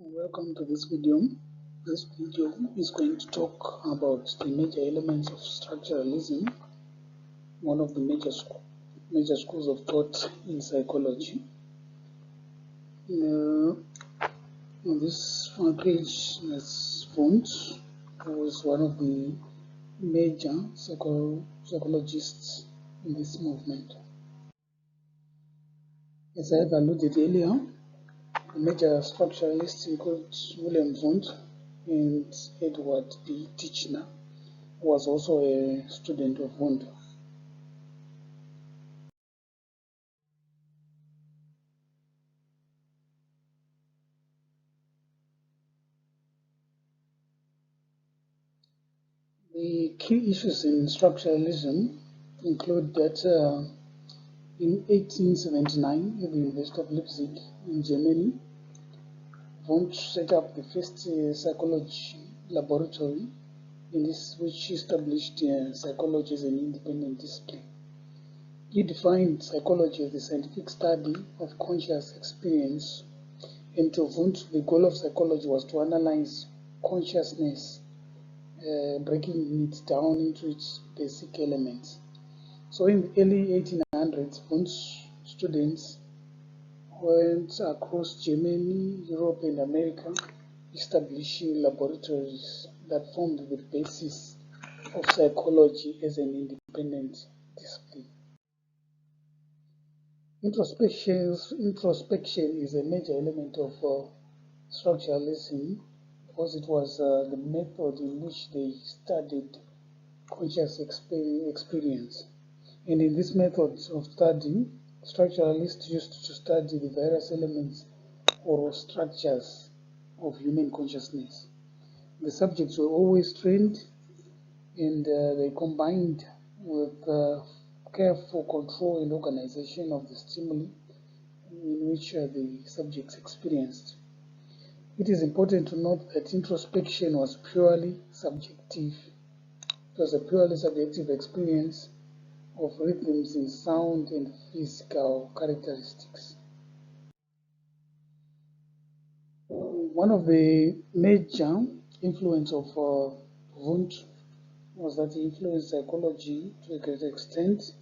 Welcome to this video. This video is going to talk about the major elements of structuralism, one of the major schools of thought in psychology. On this front page, that's Wundt, who is one of the major psychologists in this movement. As I have alluded earlier, the major structuralists include William Wundt and Edward B. Titchener, who was also a student of Wundt. The key issues in structuralism include that in 1879, at the University of Leipzig in Germany, Wundt set up the first psychology laboratory, which established psychology as an independent discipline. He defined psychology as the scientific study of conscious experience, and to Wundt, the goal of psychology was to analyze consciousness, breaking it down into its basic elements. So in the early 1800s, Wundt's students went across Germany, Europe, and America, establishing laboratories that formed the basis of psychology as an independent discipline. Introspection is a major element of structuralism because it was the method in which they studied conscious experience. And in this method of study, structuralists used to study the various elements or structures of human consciousness. The subjects were always trained, and they combined with careful control and organization of the stimuli in which the subjects experienced. It is important to note that introspection was purely subjective. It was a purely subjective experience of rhythms in sound and physical characteristics. One of the major influence of Wundt was that he influenced psychology to a great extent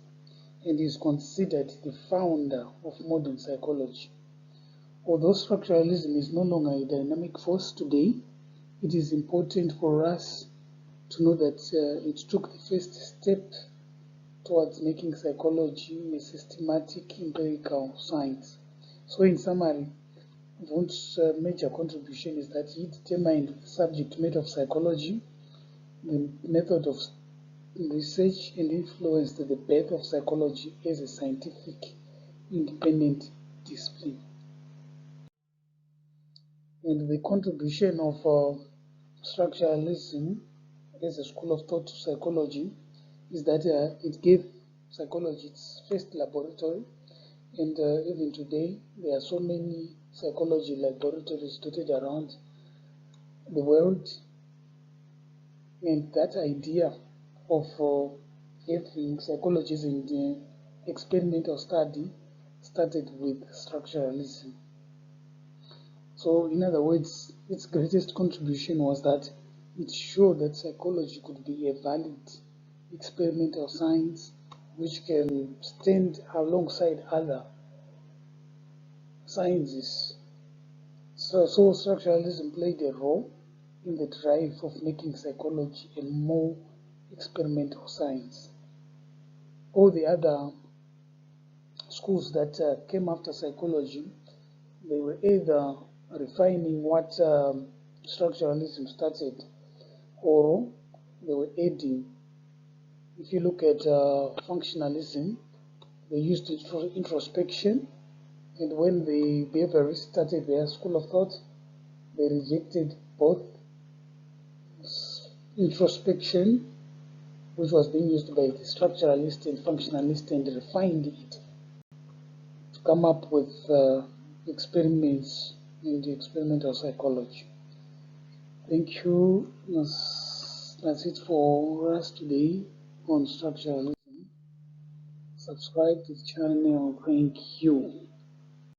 and is considered the founder of modern psychology. Although structuralism is no longer a dynamic force today, it is important for us to know that it took the first step towards making psychology a systematic empirical science. So in summary, Wundt's major contribution is that he determined the subject matter of psychology, the method of research, and influenced the birth of psychology as a scientific independent discipline. And the contribution of structuralism as a school of thought to psychology is that it gave psychology its first laboratory, and even today there are so many psychology laboratories dotted around the world, and that idea of having psychology as an experimental study started with structuralism. So in other words, its greatest contribution was that it showed that psychology could be a valid experimental science which can stand alongside other sciences. So structuralism played a role in the drive of making psychology a more experimental science. All the other schools that came after psychology, they were either refining what structuralism started, or they were adding. If you look at functionalism, they used introspection, and when the behaviorists started their school of thought, they rejected both introspection, which was being used by the structuralist and functionalist, and refined it to come up with experiments in the experimental psychology. Thank you. That's it for us today on structuralism. Subscribe to the channel. Thank you.